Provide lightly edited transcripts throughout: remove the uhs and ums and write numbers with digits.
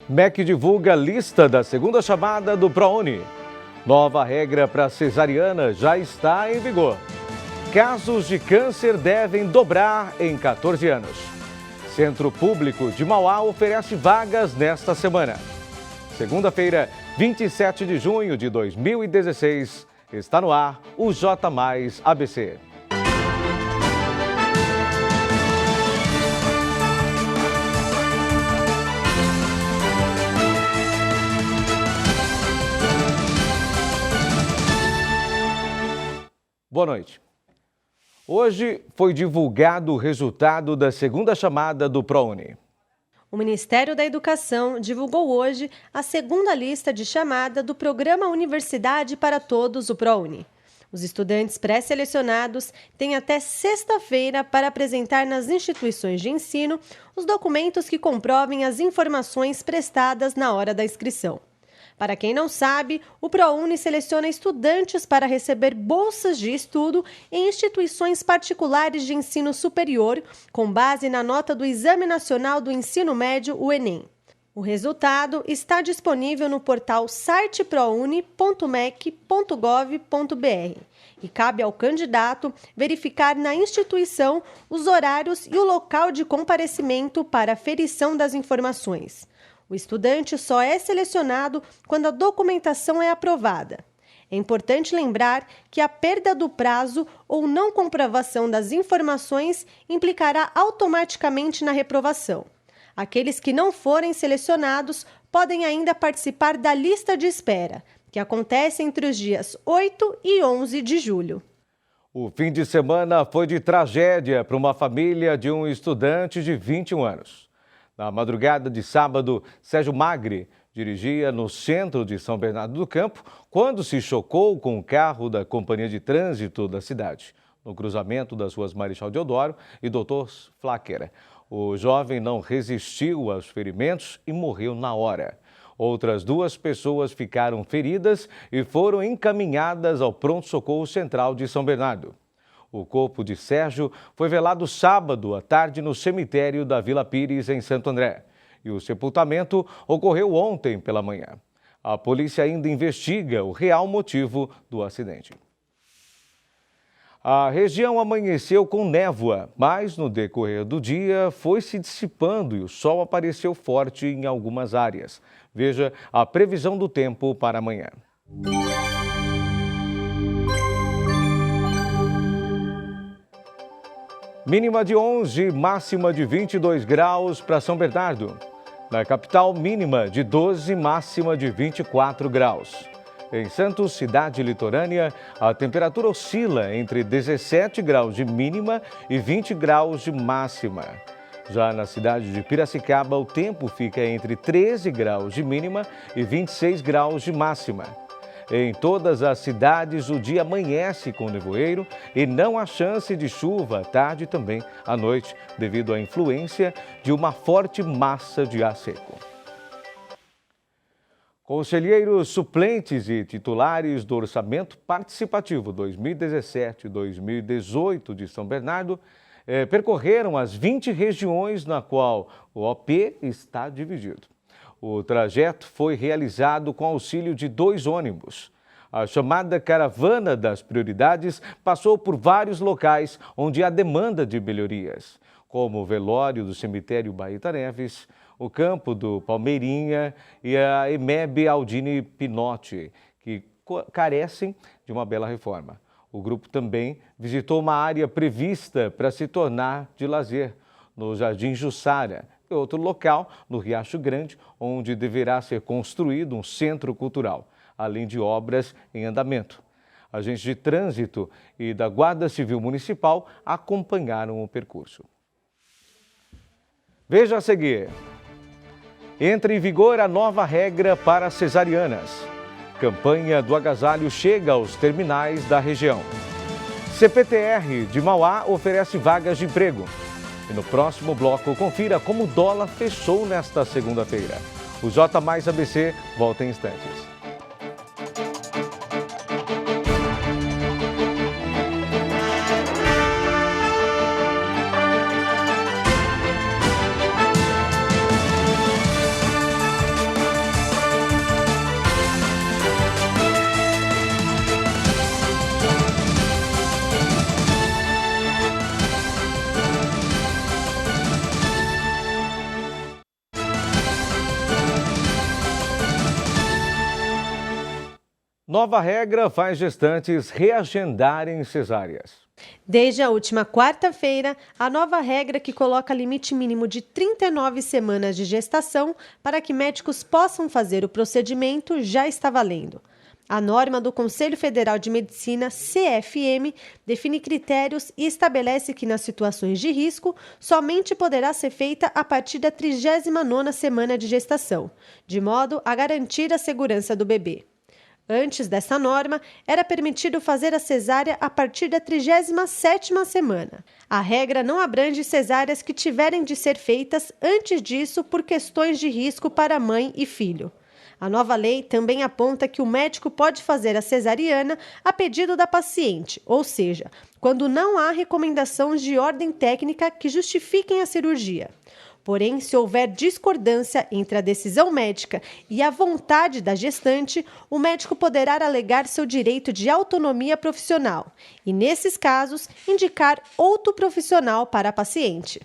MEC divulga lista da segunda chamada do ProUni. Nova regra para cesariana já está em vigor. Casos de câncer devem dobrar em 14 anos. Centro Público de Mauá oferece vagas nesta semana. Segunda-feira, 27 de junho de 2016, está no ar o J Mais ABC. Boa noite. Hoje foi divulgado o resultado da segunda chamada do ProUni. O Ministério da Educação divulgou hoje a segunda lista de chamada do Programa Universidade para Todos, o ProUni. Os estudantes pré-selecionados têm até sexta-feira para apresentar nas instituições de ensino os documentos que comprovem as informações prestadas na hora da inscrição. Para quem não sabe, o ProUni seleciona estudantes para receber bolsas de estudo em instituições particulares de ensino superior, com base na nota do Exame Nacional do Ensino Médio, o Enem. O resultado está disponível no portal siteprouni.mec.gov.br e cabe ao candidato verificar na instituição os horários e o local de comparecimento para aferição das informações. O estudante só é selecionado quando a documentação é aprovada. É importante lembrar que a perda do prazo ou não comprovação das informações implicará automaticamente na reprovação. Aqueles que não forem selecionados podem ainda participar da lista de espera, que acontece entre os dias 8 e 11 de julho. O fim de semana foi de tragédia para uma família de um estudante de 21 anos. Na madrugada de sábado, Sérgio Magri dirigia no centro de São Bernardo do Campo quando se chocou com o carro da Companhia de Trânsito da cidade, no cruzamento das ruas Marechal Deodoro e Doutor Flaquer. O jovem não resistiu aos ferimentos e morreu na hora. Outras 2 pessoas ficaram feridas e foram encaminhadas ao Pronto-Socorro Central de São Bernardo. O corpo de Sérgio foi velado sábado à tarde no cemitério da Vila Pires, em Santo André. E o sepultamento ocorreu ontem pela manhã. A polícia ainda investiga o real motivo do acidente. A região amanheceu com névoa, mas no decorrer do dia foi se dissipando e o sol apareceu forte em algumas áreas. Veja a previsão do tempo para amanhã. Mínima de 11, máxima de 22 graus para São Bernardo. Na capital, mínima de 12, máxima de 24 graus. Em Santos, cidade litorânea, a temperatura oscila entre 17 graus de mínima e 20 graus de máxima. Já na cidade de Piracicaba, o tempo fica entre 13 graus de mínima e 26 graus de máxima. Em todas as cidades, o dia amanhece com nevoeiro e não há chance de chuva à tarde e também à noite, devido à influência de uma forte massa de ar seco. Conselheiros suplentes e titulares do Orçamento Participativo 2017-2018 de São Bernardo percorreram as 20 regiões na qual o OP está dividido. O trajeto foi realizado com auxílio de 2 ônibus. A chamada Caravana das Prioridades passou por vários locais onde há demanda de melhorias, como o velório do cemitério Baeta Neves, o campo do Palmeirinha e a EMEB Aldine Pinotti, que carecem de uma bela reforma. O grupo também visitou uma área prevista para se tornar de lazer, no Jardim Jussara, e outro local, no Riacho Grande, onde deverá ser construído um centro cultural, além de obras em andamento. Agentes de trânsito e da Guarda Civil Municipal acompanharam o percurso. Veja a seguir. Entra em vigor a nova regra para cesarianas. Campanha do agasalho chega aos terminais da região. CPTR de Mauá oferece vagas de emprego. E no próximo bloco, confira como o dólar fechou nesta segunda-feira. O J Mais ABC volta em instantes. Nova regra faz gestantes reagendarem cesáreas. Desde a última quarta-feira, a nova regra que coloca limite mínimo de 39 semanas de gestação para que médicos possam fazer o procedimento já está valendo. A norma do Conselho Federal de Medicina, CFM, define critérios e estabelece que, nas situações de risco, somente poderá ser feita a partir da 39ª semana de gestação, de modo a garantir a segurança do bebê. Antes dessa norma, era permitido fazer a cesárea a partir da 37ª semana. A regra não abrange cesáreas que tiverem de ser feitas antes disso por questões de risco para mãe e filho. A nova lei também aponta que o médico pode fazer a cesariana a pedido da paciente, ou seja, quando não há recomendações de ordem técnica que justifiquem a cirurgia. Porém, se houver discordância entre a decisão médica e a vontade da gestante, o médico poderá alegar seu direito de autonomia profissional e, nesses casos, indicar outro profissional para a paciente.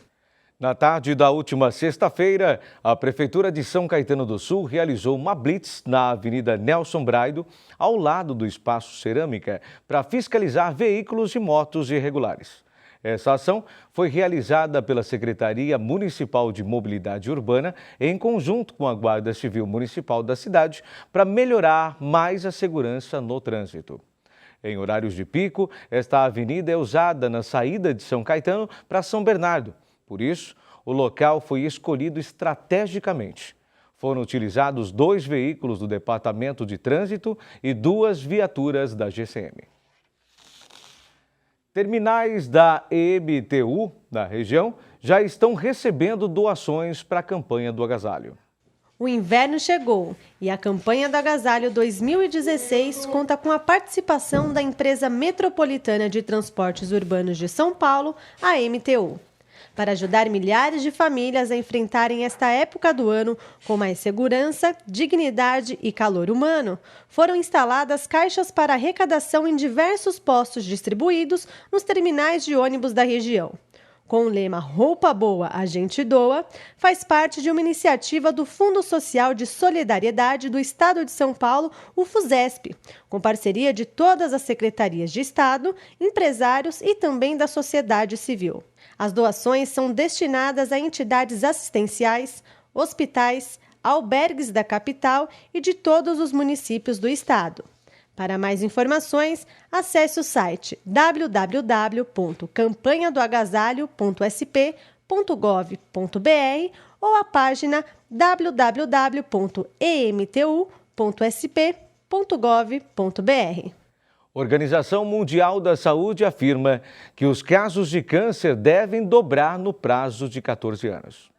Na tarde da última sexta-feira, a Prefeitura de São Caetano do Sul realizou uma blitz na Avenida Nelson Braido, ao lado do Espaço Cerâmica, para fiscalizar veículos e motos irregulares. Essa ação foi realizada pela Secretaria Municipal de Mobilidade Urbana em conjunto com a Guarda Civil Municipal da cidade para melhorar mais a segurança no trânsito. Em horários de pico, esta avenida é usada na saída de São Caetano para São Bernardo. Por isso, o local foi escolhido estrategicamente. Foram utilizados 2 veículos do Departamento de Trânsito e 2 viaturas da GCM. Terminais da EMTU, na região, já estão recebendo doações para a campanha do agasalho. O inverno chegou e a campanha do agasalho 2016 conta com a participação da empresa Metropolitana de Transportes Urbanos de São Paulo, a MTU. Para ajudar milhares de famílias a enfrentarem esta época do ano com mais segurança, dignidade e calor humano, foram instaladas caixas para arrecadação em diversos postos distribuídos nos terminais de ônibus da região. Com o lema Roupa Boa, a gente doa, faz parte de uma iniciativa do Fundo Social de Solidariedade do Estado de São Paulo, o FUSESP, com parceria de todas as secretarias de Estado, empresários e também da sociedade civil. As doações são destinadas a entidades assistenciais, hospitais, albergues da capital e de todos os municípios do estado. Para mais informações, acesse o site www.campanhadoagasalho.sp.gov.br ou a página www.emtu.sp.gov.br. Organização Mundial da Saúde afirma que os casos de câncer devem dobrar no prazo de 14 anos.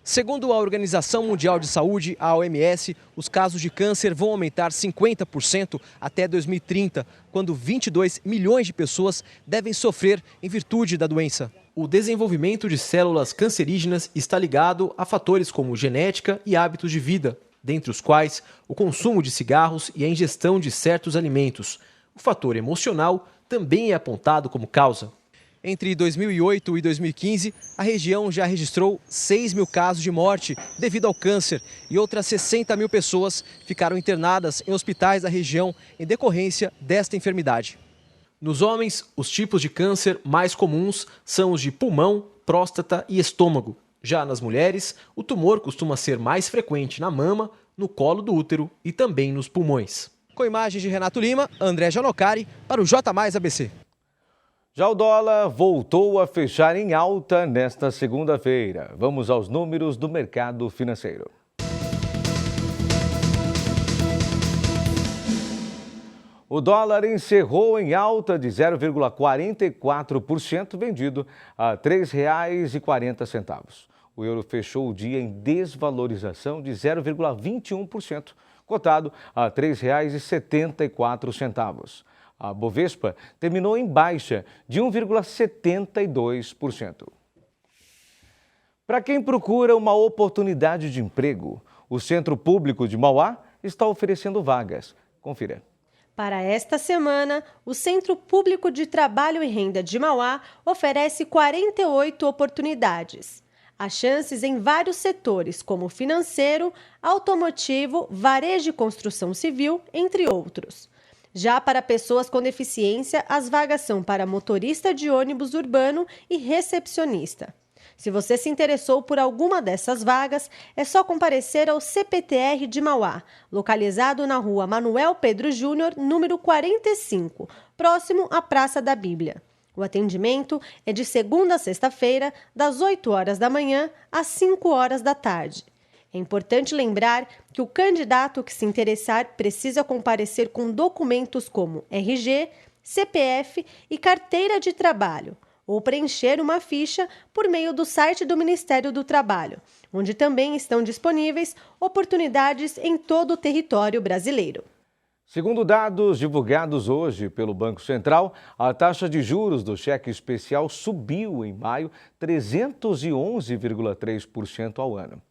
Segundo a Organização Mundial de Saúde, a OMS, os casos de câncer vão aumentar 50% até 2030, quando 22 milhões de pessoas devem sofrer em virtude da doença. O desenvolvimento de células cancerígenas está ligado a fatores como genética e hábitos de vida, dentre os quais o consumo de cigarros e a ingestão de certos alimentos. O fator emocional também é apontado como causa. Entre 2008 e 2015, a região já registrou 6 mil casos de morte devido ao câncer e outras 60 mil pessoas ficaram internadas em hospitais da região em decorrência desta enfermidade. Nos homens, os tipos de câncer mais comuns são os de pulmão, próstata e estômago. Já nas mulheres, o tumor costuma ser mais frequente na mama, no colo do útero e também nos pulmões. Com imagens de Renato Lima, André Janocari para o J+ ABC. Já o dólar voltou a fechar em alta nesta segunda-feira. Vamos aos números do mercado financeiro. O dólar encerrou em alta de 0,44%, vendido a R$ 3,40. O euro fechou o dia em desvalorização de 0,21%, cotado a R$ 3,74. A Bovespa terminou em baixa de 1,72%. Para quem procura uma oportunidade de emprego, o Centro Público de Mauá está oferecendo vagas. Confira. Para esta semana, o Centro Público de Trabalho e Renda de Mauá oferece 48 oportunidades. Há chances em vários setores, como financeiro, automotivo, varejo e construção civil, entre outros. Já para pessoas com deficiência, as vagas são para motorista de ônibus urbano e recepcionista. Se você se interessou por alguma dessas vagas, é só comparecer ao CPTR de Mauá, localizado na rua Manuel Pedro Júnior, número 45, próximo à Praça da Bíblia. O atendimento é de segunda a sexta-feira, das 8 horas da manhã às 5 horas da tarde. É importante lembrar que o candidato que se interessar precisa comparecer com documentos como RG, CPF e carteira de trabalho, ou preencher uma ficha por meio do site do Ministério do Trabalho, onde também estão disponíveis oportunidades em todo o território brasileiro. Segundo dados divulgados hoje pelo Banco Central, a taxa de juros do cheque especial subiu em maio 311,3% ao ano.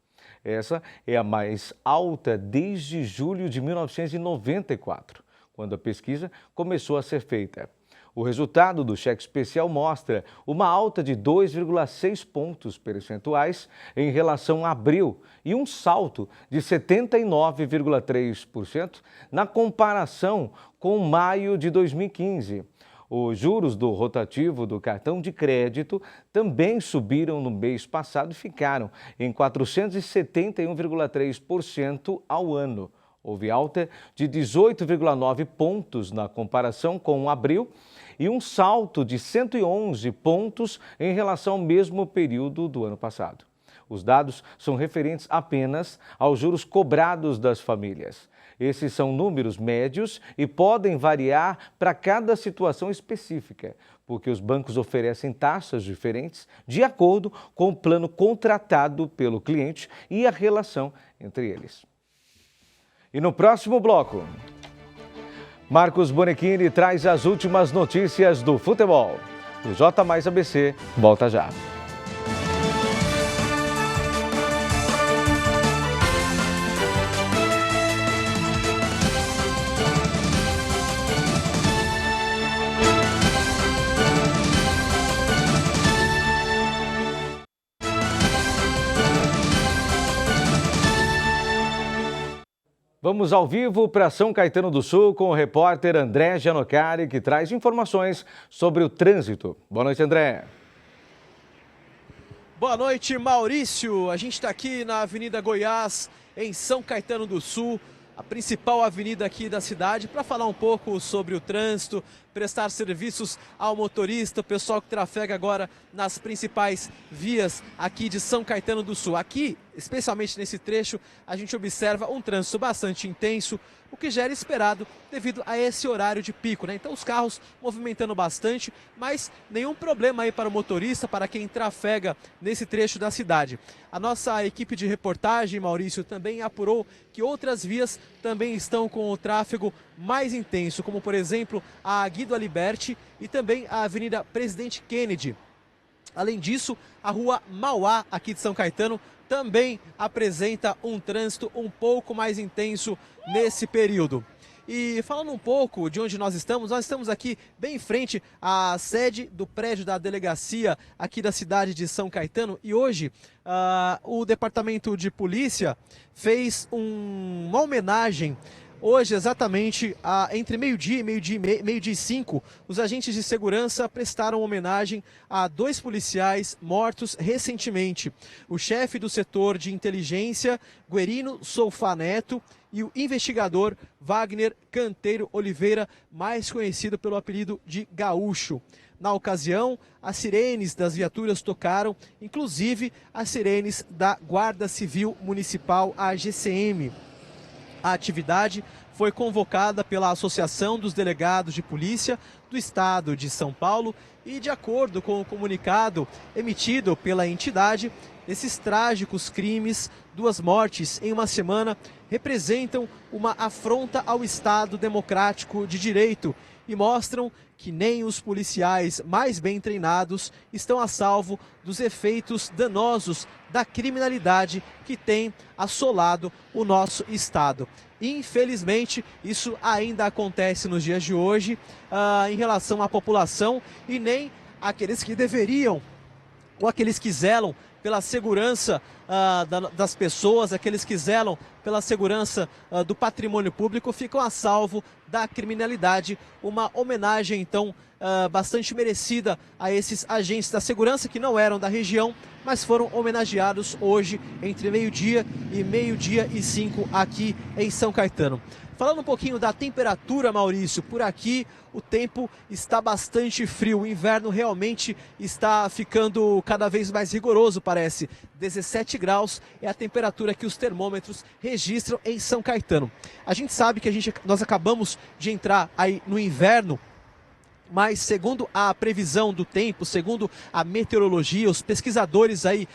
Essa é a mais alta desde julho de 1994, quando a pesquisa começou a ser feita. O resultado do cheque especial mostra uma alta de 2,6 pontos percentuais em relação a abril e um salto de 79,3% na comparação com maio de 2015. Os juros do rotativo do cartão de crédito também subiram no mês passado e ficaram em 471,3% ao ano. Houve alta de 18,9 pontos na comparação com abril e um salto de 111 pontos em relação ao mesmo período do ano passado. Os dados são referentes apenas aos juros cobrados das famílias. Esses são números médios e podem variar para cada situação específica, porque os bancos oferecem taxas diferentes de acordo com o plano contratado pelo cliente e a relação entre eles. E no próximo bloco, Marcos Bonechini traz as últimas notícias do futebol. O J mais ABC volta já. Vamos ao vivo para São Caetano do Sul com o repórter André Gianocari, que traz informações sobre o trânsito. Boa noite, André. Boa noite, Maurício. A gente está aqui na Avenida Goiás, em São Caetano do Sul, a principal avenida aqui da cidade, para falar um pouco sobre o trânsito, prestar serviços ao motorista, o pessoal que trafega agora nas principais vias aqui de São Caetano do Sul. Aqui, especialmente nesse trecho, a gente observa um trânsito bastante intenso, o que já era esperado devido a esse horário de pico, né? Então os carros movimentando bastante, mas nenhum problema aí para o motorista, para quem trafega nesse trecho da cidade. A nossa equipe de reportagem, Maurício, também apurou que outras vias também estão com o tráfego mais intenso, como por exemplo a Guido Aliberti e também a Avenida Presidente Kennedy. Além disso, a rua Mauá, aqui de São Caetano, também apresenta um trânsito um pouco mais intenso nesse período. E falando um pouco de onde nós estamos aqui bem em frente à sede do prédio da delegacia aqui da cidade de São Caetano. E hoje o Departamento de Polícia fez uma homenagem. Hoje, exatamente entre meio-dia e 5, os agentes de segurança prestaram homenagem a 2 policiais mortos recentemente. O chefe do setor de inteligência, Guerino Soufá Neto, e o investigador Wagner Canteiro Oliveira, mais conhecido pelo apelido de Gaúcho. Na ocasião, as sirenes das viaturas tocaram, inclusive as sirenes da Guarda Civil Municipal, a GCM. A atividade foi convocada pela Associação dos Delegados de Polícia do Estado de São Paulo e, de acordo com o comunicado emitido pela entidade, esses trágicos crimes, 2 mortes em uma semana, representam uma afronta ao Estado democrático de direito e mostram que nem os policiais mais bem treinados estão a salvo dos efeitos danosos da criminalidade que tem assolado o nosso Estado. Infelizmente, isso ainda acontece nos dias de hoje em relação à população, e nem aqueles que deveriam ou aqueles que zelam pela segurança das pessoas, aqueles que zelam pela segurança do patrimônio público, ficam a salvo da criminalidade. Uma homenagem, então, bastante merecida a esses agentes da segurança que não eram da região, mas foram homenageados hoje entre meio-dia e 5 aqui em São Caetano. Falando um pouquinho da temperatura, Maurício, por aqui o tempo está bastante frio. O inverno realmente está ficando cada vez mais rigoroso, parece. 17 graus é a temperatura que os termômetros registram em São Caetano. A gente sabe que nós acabamos de entrar aí no inverno, mas segundo a previsão do tempo, segundo a meteorologia, os pesquisadores aí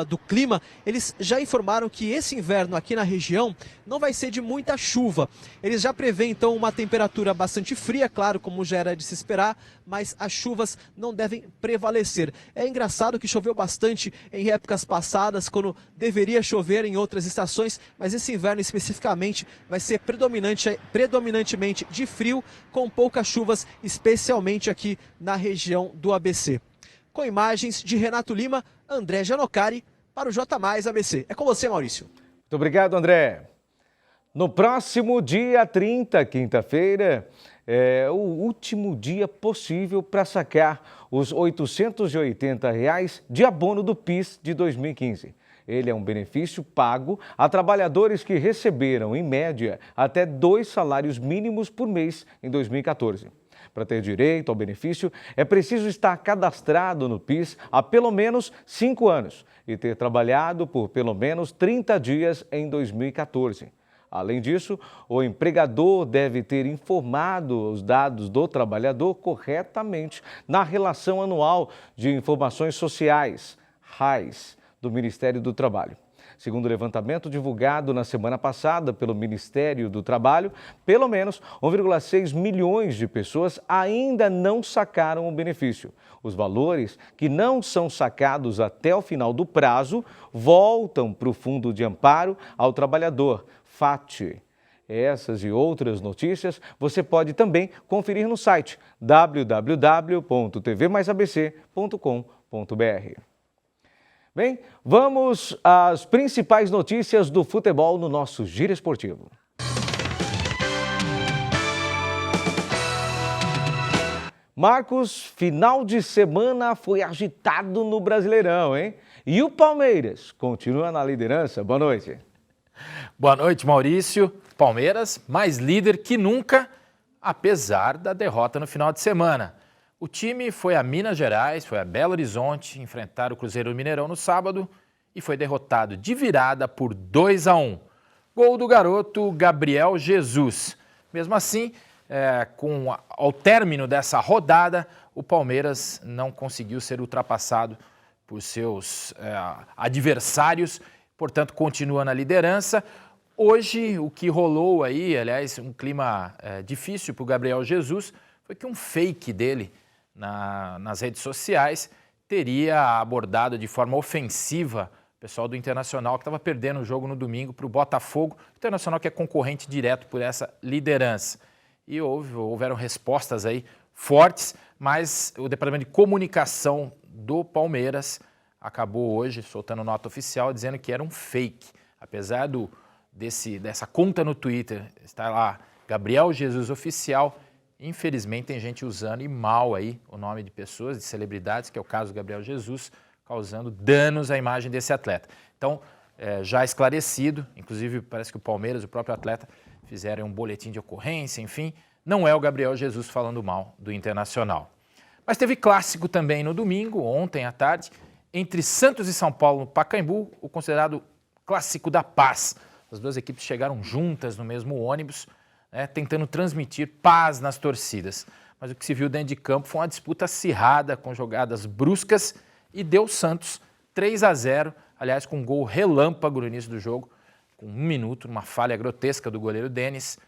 do clima, eles já informaram que esse inverno aqui na região não vai ser de muita chuva. Eles já prevêem então uma temperatura bastante fria, claro, como já era de se esperar, mas as chuvas não devem prevalecer. É engraçado que choveu bastante em épocas passadas, quando deveria chover em outras estações, mas esse inverno especificamente vai ser predominantemente de frio, com poucas chuvas, especialmente aqui na região do ABC. Com imagens de Renato Lima, André Janocari, para o J+ ABC. É com você, Maurício. Muito obrigado, André. No próximo dia 30, quinta-feira, é o último dia possível para sacar os R$ 880 de abono do PIS de 2015. Ele é um benefício pago a trabalhadores que receberam, em média, até 2 salários mínimos por mês em 2014. Para ter direito ao benefício, é preciso estar cadastrado no PIS há pelo menos 5 anos e ter trabalhado por pelo menos 30 dias em 2014. Além disso, o empregador deve ter informado os dados do trabalhador corretamente na Relação Anual de Informações Sociais, RAIS, do Ministério do Trabalho. Segundo o levantamento divulgado na semana passada pelo Ministério do Trabalho, pelo menos 1,6 milhões de pessoas ainda não sacaram o benefício. Os valores que não são sacados até o final do prazo voltam para o Fundo de Amparo ao Trabalhador, FAT. Essas e outras notícias você pode também conferir no site www.tvmaisabc.com.br. Bem, vamos às principais notícias do futebol no nosso Giro Esportivo. Marcos, final de semana foi agitado no Brasileirão, hein? E o Palmeiras continua na liderança. Boa noite. Boa noite, Maurício. Palmeiras, mais líder que nunca, apesar da derrota no final de semana. O time foi a Minas Gerais, foi a Belo Horizonte enfrentar o Cruzeiro do Mineirão no sábado e foi derrotado de virada por 2-1. Gol do garoto Gabriel Jesus. Mesmo assim, ao término dessa rodada, o Palmeiras não conseguiu ser ultrapassado por seus adversários, portanto continua na liderança. Hoje o que rolou aí, aliás, um clima difícil para o Gabriel Jesus, foi que um fake dele nas redes sociais teria abordado de forma ofensiva o pessoal do Internacional, que estava perdendo o jogo no domingo para o Botafogo. O Internacional que é concorrente direto por essa liderança. E houveram respostas aí fortes, mas o Departamento de Comunicação do Palmeiras acabou hoje soltando nota oficial dizendo que era um fake. Apesar dessa conta no Twitter estar lá, Gabriel Jesus Oficial, infelizmente tem gente usando e mal aí o nome de pessoas, de celebridades, que é o caso do Gabriel Jesus, causando danos à imagem desse atleta. Então, já esclarecido, inclusive parece que o Palmeiras, o próprio atleta, fizeram um boletim de ocorrência, enfim, não é o Gabriel Jesus falando mal do Internacional. Mas teve clássico também no domingo, ontem à tarde, entre Santos e São Paulo no Pacaembu, o considerado clássico da paz. As duas equipes chegaram juntas no mesmo ônibus, tentando transmitir paz nas torcidas. Mas o que se viu dentro de campo foi uma disputa acirrada, com jogadas bruscas, e deu Santos 3-0, aliás, com um gol relâmpago no início do jogo, com 1 minuto, uma falha grotesca do goleiro Denis,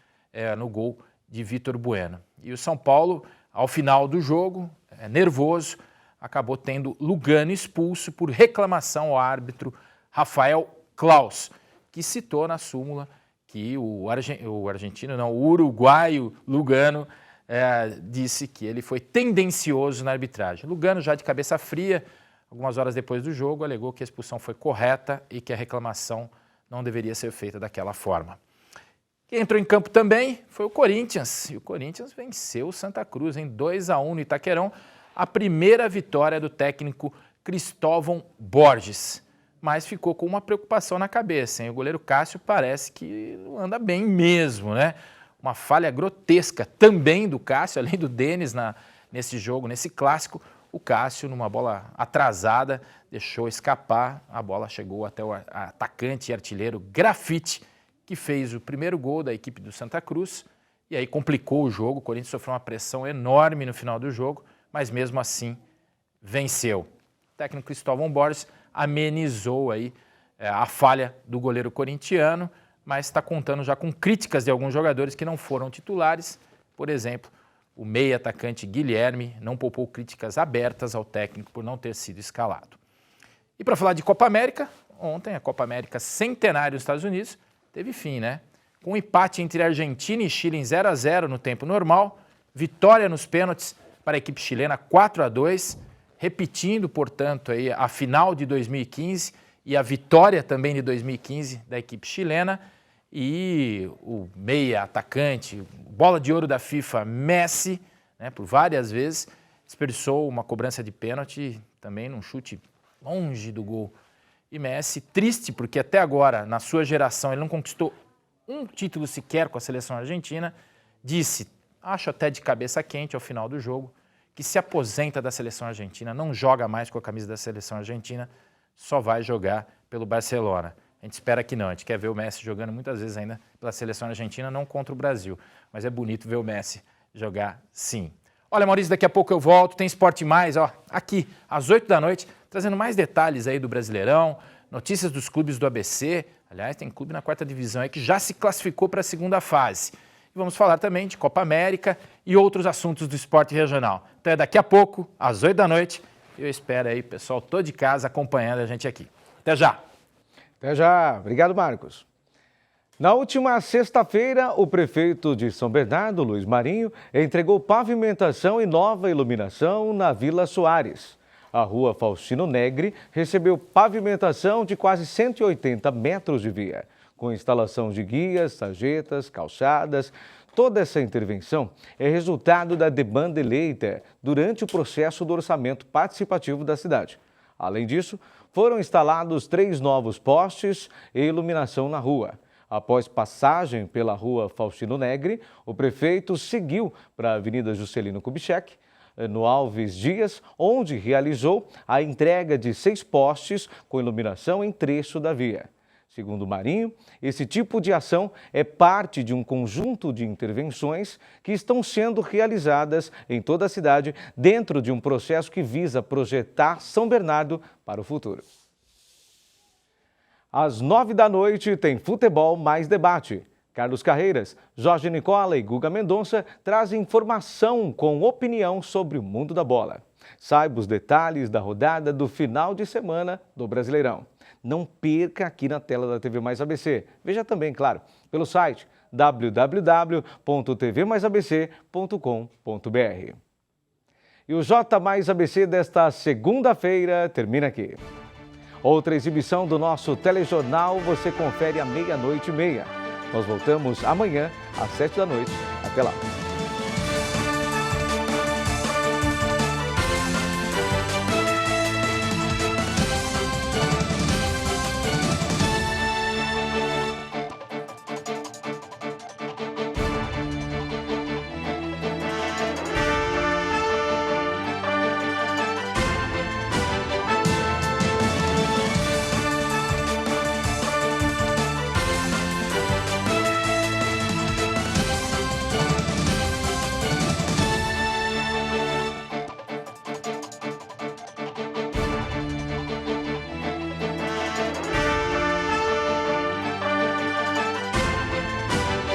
no gol de Vitor Bueno. E o São Paulo, ao final do jogo, nervoso, acabou tendo Lugano expulso por reclamação ao árbitro Rafael Claus, que citou na súmula que o uruguaio Lugano disse que ele foi tendencioso na arbitragem. Lugano, já de cabeça fria, algumas horas depois do jogo, alegou que a expulsão foi correta e que a reclamação não deveria ser feita daquela forma. Quem entrou em campo também foi o Corinthians. E o Corinthians venceu o Santa Cruz em 2-1 no Itaquerão, a primeira vitória do técnico Cristóvão Borges. Mas ficou com uma preocupação na cabeça, hein? O goleiro Cássio parece que não anda bem mesmo, né? Uma falha grotesca também do Cássio, além do Denis nesse jogo, nesse clássico. O Cássio, numa bola atrasada, deixou escapar. A bola chegou até o atacante e artilheiro Grafite, que fez o primeiro gol da equipe do Santa Cruz. E aí complicou o jogo. O Corinthians sofreu uma pressão enorme no final do jogo, mas mesmo assim venceu. O técnico Cristóvão Borges amenizou aí a falha do goleiro corintiano, mas está contando já com críticas de alguns jogadores que não foram titulares. Por exemplo, o meia atacante Guilherme não poupou críticas abertas ao técnico por não ter sido escalado. E para falar de Copa América, ontem a Copa América Centenário dos Estados Unidos teve fim, né? Com um empate entre Argentina e Chile em 0-0 no tempo normal, vitória nos pênaltis para a equipe chilena 4-2, repetindo, portanto, aí a final de 2015 e a vitória também de 2015 da equipe chilena. E o meia atacante, bola de ouro da FIFA, Messi, né, por várias vezes, desperdiçou uma cobrança de pênalti, também num chute longe do gol. E Messi, triste, porque até agora, na sua geração, ele não conquistou um título sequer com a seleção argentina, disse, acho até de cabeça quente ao final do jogo, que se aposenta da seleção argentina, não joga mais com a camisa da seleção argentina, só vai jogar pelo Barcelona. A gente espera que não, a gente quer ver o Messi jogando muitas vezes ainda pela seleção argentina, não contra o Brasil, mas é bonito ver o Messi jogar sim. Olha, Maurício, daqui a pouco eu volto, tem Esporte Mais, ó, aqui, às 8 da noite, trazendo mais detalhes aí do Brasileirão, notícias dos clubes do ABC, aliás, tem clube na 4ª divisão aí que já se classificou para a segunda fase. E vamos falar também de Copa América e outros assuntos do esporte regional. Então é daqui a pouco, às 8 da noite, eu espero aí, pessoal, todo de casa acompanhando a gente aqui. Até já! Até já. Obrigado, Marcos. Na última sexta-feira, o prefeito de São Bernardo, Luiz Marinho, entregou pavimentação e nova iluminação na Vila Soares. A rua Faustino Negri recebeu pavimentação de quase 180 metros de via, com instalação de guias, sarjetas, calçadas. Toda essa intervenção é resultado da demanda eleita durante o processo do orçamento participativo da cidade. Além disso, foram instalados 3 novos postes e iluminação na rua. Após passagem pela rua Faustino Negri, o prefeito seguiu para a Avenida Juscelino Kubitschek, no Alves Dias, onde realizou a entrega de 6 postes com iluminação em trecho da via. Segundo Marinho, esse tipo de ação é parte de um conjunto de intervenções que estão sendo realizadas em toda a cidade dentro de um processo que visa projetar São Bernardo para o futuro. Às 9 da noite tem Futebol Mais Debate. Carlos Carreiras, Jorge Nicola e Guga Mendonça trazem informação com opinião sobre o mundo da bola. Saiba os detalhes da rodada do final de semana do Brasileirão. Não perca aqui na tela da TV Mais ABC. Veja também, claro, pelo site www.tvmaisabc.com.br. E o J Mais ABC desta segunda-feira termina aqui. Outra exibição do nosso telejornal você confere à 00:30. Nós voltamos amanhã às 7 da noite. Até lá.